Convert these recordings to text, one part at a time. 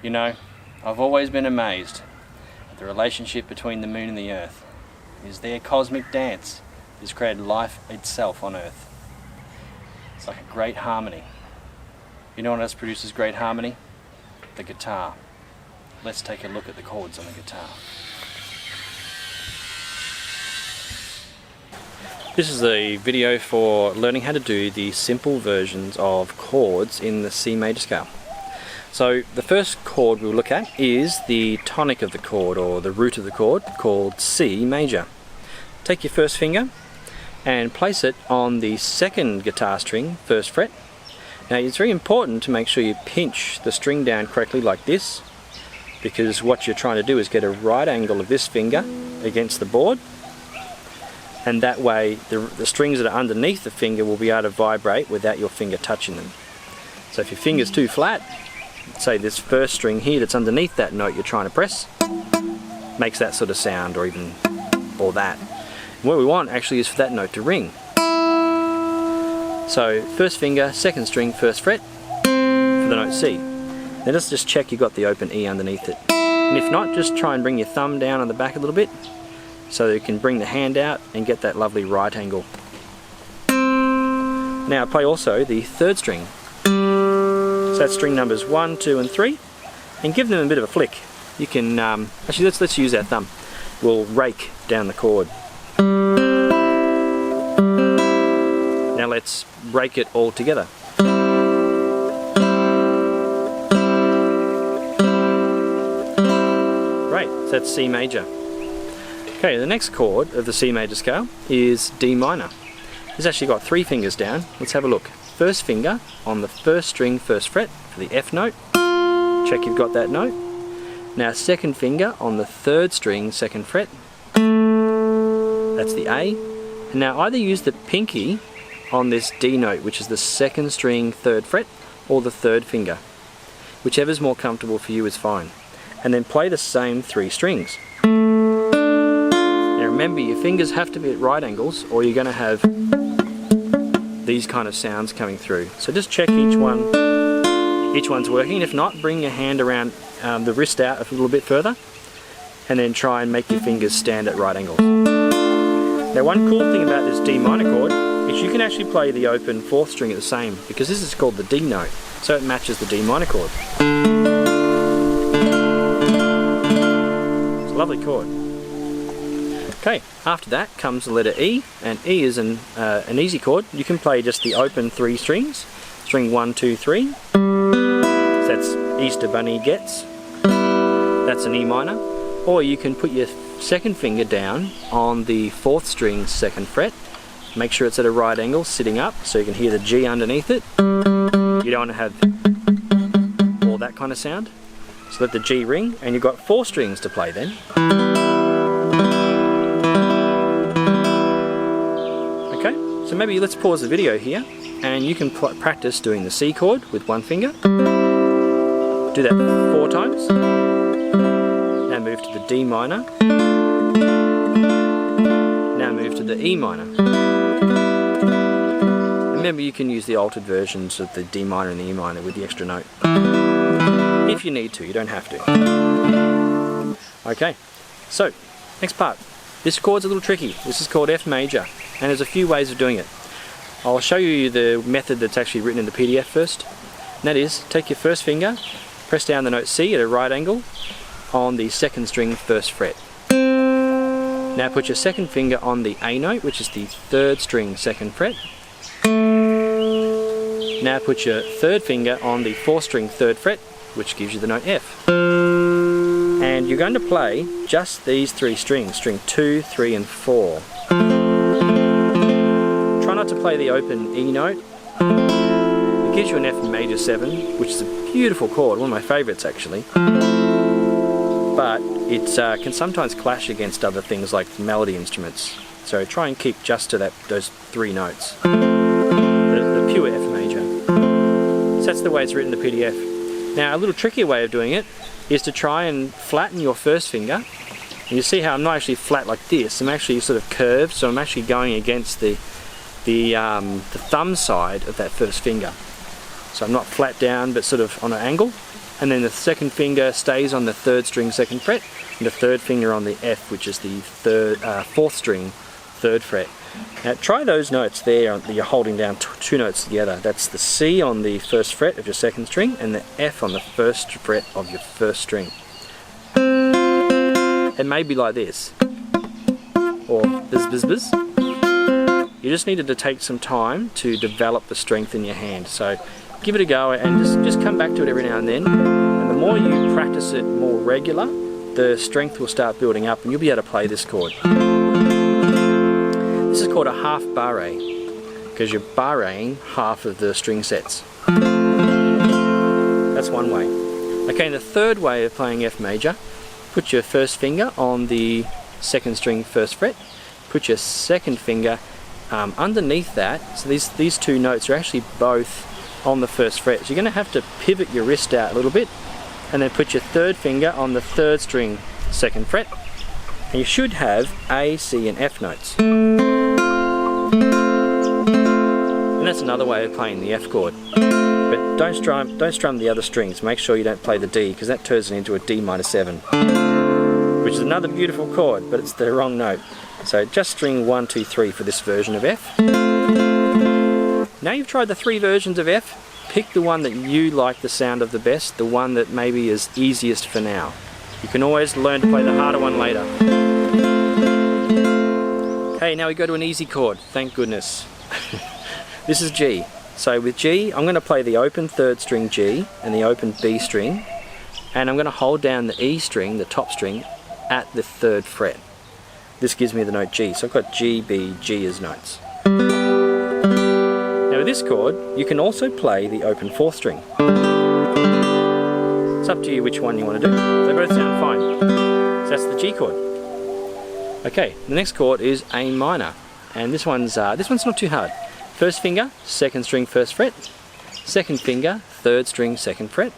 You know, I've always been amazed at the relationship between the moon and the earth. It is their cosmic dance that has created life itself on earth. It's like a great harmony. You know what else produces great harmony? The guitar. Let's take a look at the chords on the guitar. This is a video for learning how to do the simple versions of chords in the C major scale. So the first chord we'll look at is the tonic of the chord, or the root of the chord, called C major. Take your first finger and place it on the second guitar string, first fret. Now it's very important to make sure you pinch the string down correctly like this, because what you're trying to do is get a right angle of this finger against the board, and that way the strings that are underneath the finger will be able to vibrate without your finger touching them. So if your finger's too flat, say this first string here that's underneath that note you're trying to press makes that sort of sound, or that. And what we want actually is for that note to ring. So first finger, second string, first fret for the note C. Then let's just check you've got the open E underneath it. And if not, just try and bring your thumb down on the back a little bit so that you can bring the hand out and get that lovely right angle. Now play also the third string. So that's string numbers 1, 2 and 3, and give them a bit of a flick. You can, actually let's use our thumb. We'll rake down the chord. Now let's break it all together. Great, so that's C major. Okay, the next chord of the C major scale is D minor. It's actually got 3 fingers down. Let's have a look. First finger on the first string, first fret for the F note. Check you've got that note. Now second finger on the third string, second fret. That's the A. And now either use the pinky on this D note, which is the second string, third fret, or the third finger. Whichever's more comfortable for you is fine. And then play the same 3 strings. Now remember, your fingers have to be at right angles, or you're going to have these kind of sounds coming through. So just check each one's working. If not, bring your hand around the wrist out a little bit further, and then try and make your fingers stand at right angles. Now one cool thing about this D minor chord is you can actually play the open 4th string at the same, because this is called the D note, so it matches the D minor chord. It's a lovely chord. Okay, after that comes the letter E, and E is an easy chord. You can play just the open 3 strings, string 1, 2, 3. So that's Easter Bunny Gets. That's an E minor. Or you can put your second finger down on the 4th string, 2nd fret. Make sure it's at a right angle, sitting up, so you can hear the G underneath it. You don't want to have all that kind of sound. So let the G ring, and you've got 4 strings to play then. So maybe let's pause the video here, and you can practice doing the C chord with 1 finger. Do that 4 times. Now move to the D minor. Now move to the E minor. Remember, you can use the altered versions of the D minor and the E minor with the extra note. If you need to, you don't have to. Okay, so next part. This chord's a little tricky. This is called F major, and there's a few ways of doing it. I'll show you the method that's actually written in the PDF first. And that is, take your first finger, press down the note C at a right angle on the second string, first fret. Now put your second finger on the A note, which is the third string, second fret. Now put your third finger on the 4th string, 3rd fret, which gives you the note F. And you're going to play just these 3 strings, string 2, 3 and 4. Try not to play the open E note. It gives you an F major 7, which is a beautiful chord, one of my favourites actually. But it can sometimes clash against other things like melody instruments. So try and keep just to those 3 notes. The pure F major. So that's the way it's written in the PDF. Now a little trickier way of doing it is to try and flatten your first finger. And you see how I'm not actually flat like this, I'm actually sort of curved, so I'm actually going against the thumb side of that first finger. So I'm not flat down, but sort of on an angle. and then the second finger stays on the 3rd string 2nd fret, and the 3rd finger on the F, which is the 4th string 3rd fret. Now try those notes there that you're holding down 2 notes together. That's the C on the 1st fret of your 2nd string and the F on the 1st fret of your 1st string. It may be like this, or biz biz biz. You just needed to take some time to develop the strength in your hand. So give it a go and just come back to it every now and then. And the more you practice it more regular, the strength will start building up and you'll be able to play this chord. This is called a half barre, because you're barreing half of the string sets. That's one way. Okay, and the 3rd way of playing F major, put your 1st finger on the 2nd string 1st fret, put your 2nd finger underneath that, so these 2 notes are actually both on the 1st fret. So you're going to have to pivot your wrist out a little bit, and then put your 3rd finger on the 3rd string 2nd fret, and you should have A, C and F notes. And that's another way of playing the F chord. But don't strum the other strings. Make sure you don't play the D, because that turns it into a D minor 7, which is another beautiful chord, but it's the wrong note. So just string 1, 2, 3 for this version of F. Now you've tried the 3 versions of F, pick the one that you like the sound of the best, the one that maybe is easiest for now. You can always learn to play the harder one later. Okay, now we go to an easy chord, thank goodness. This is G. So with G, I'm going to play the open 3rd string G and the open B string, and I'm going to hold down the E string, the top string, at the 3rd fret. This gives me the note G, so I've got G, B, G as notes. Now with this chord, you can also play the open 4th string. It's up to you which one you want to do. They both sound fine. So that's the G chord. Okay, the next chord is A minor, and this one's not too hard. 1st finger, 2nd string 1st fret, 2nd finger, 3rd string 2nd fret,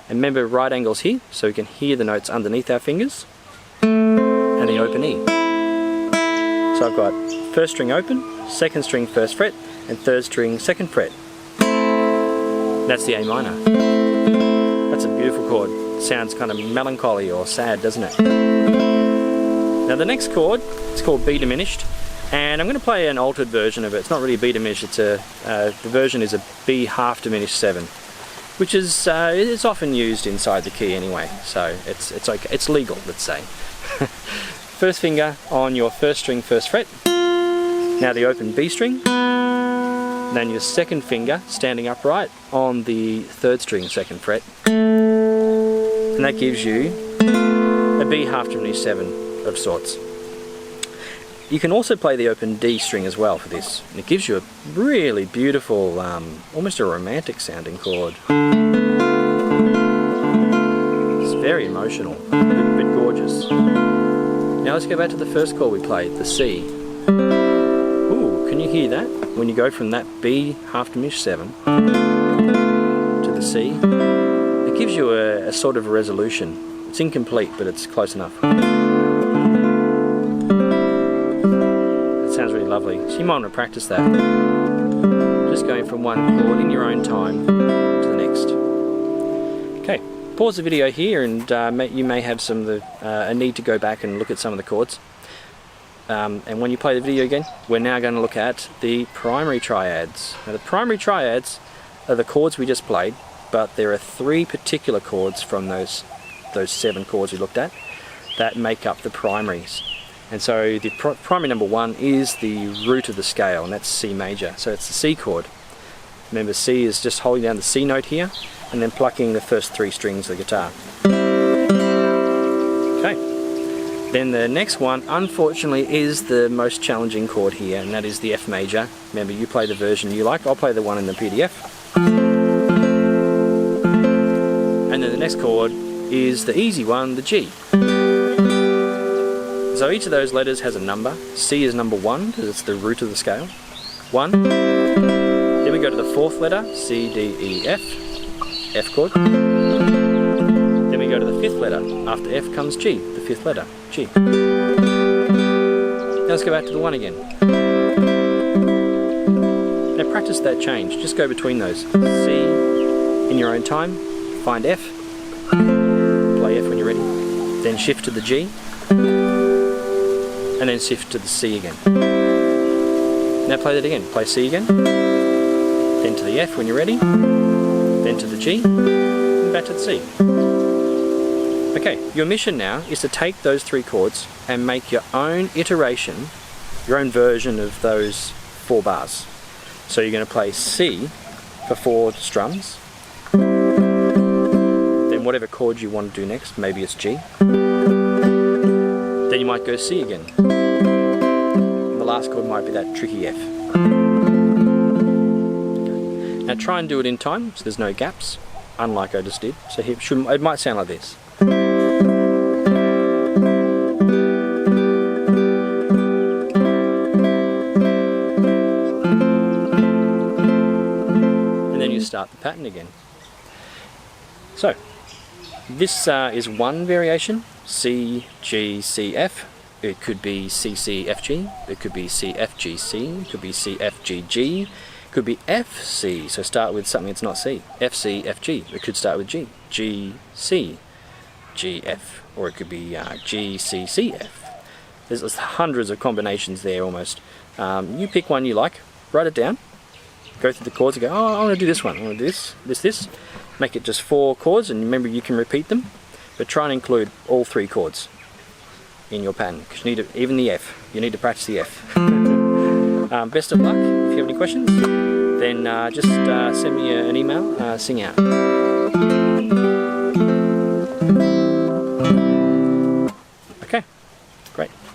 and remember right angles here, so we can hear the notes underneath our fingers, and the open E. So I've got 1st string open, 2nd string 1st fret, and 3rd string 2nd fret. That's the A minor. That's a beautiful chord. It sounds kind of melancholy or sad, doesn't it? Now the next chord, it's called B diminished, and I'm going to play an altered version of it. It's not really a B diminished, it's the version is a B half diminished 7, which is it's often used inside the key anyway, so it's okay, it's legal, let's say. 1st finger on your 1st string 1st fret, now the open B string, then your 2nd finger standing upright on the 3rd string 2nd fret, and that gives you a B half diminished 7 of sorts. You can also play the open D string as well for this, and it gives you a really beautiful, almost a romantic sounding chord. It's very emotional, a bit gorgeous. Now let's go back to the first chord we played, the C. Ooh, can you hear that? When you go from that B half diminished 7 to the C, it gives you a sort of a resolution. It's incomplete, but it's close enough. Sounds really lovely, so you might want to practice that. Just going from one chord in your own time to the next. Okay, pause the video here, and you may have a need to go back and look at some of the chords. And when you play the video again, we're now going to look at the primary triads. Now the primary triads are the chords we just played, but there are 3 particular chords from those 7 chords we looked at that make up the primaries. And so the primary number 1 is the root of the scale, and that's C major. So it's the C chord. Remember, C is just holding down the C note here, and then plucking the first 3 strings of the guitar. Okay. Then the next one, unfortunately, is the most challenging chord here, and that is the F major. Remember, you play the version you like, I'll play the one in the PDF. And then the next chord is the easy one, the G. So each of those letters has a number. C is number 1 because it's the root of the scale. 1. Then we go to the 4th letter, C, D, E, F, F chord. Then we go to the 5th letter. After F comes G, the 5th letter, G. Now let's go back to the 1 again. Now practice that change. Just go between those. C in your own time, find F, shift to the G, and then shift to the C again. Now play that again. Play C again, then to the F when you're ready, then to the G, and back to the C. Okay, your mission now is to take those 3 chords and make your own iteration, your own version of those 4 bars. So you're going to play C for 4 strums, then whatever chord you want to do next, maybe it's G, then you might go C again. And the last chord might be that tricky F. Now try and do it in time so there's no gaps, unlike I just did. So here it might sound like this. Start the pattern again. So this is one variation, C, G, C, F. It could be C, C, F, G. It could be C, F, G, C. It could be C, F, G, G. It could be F, C. So start with something that's not C. F, C, F, G. It could start with G. G, C, G, F. Or it could be G, C, C, F. There's hundreds of combinations there almost. You pick one you like, write it down. Go through the chords and go, oh, I want to do this one, I want to do this. Make it just 4 chords, and remember you can repeat them, but try and include all 3 chords in your pattern, because you need to, even the F, you need to practice the F. Best of luck. If you have any questions, then just send me an email, sing out.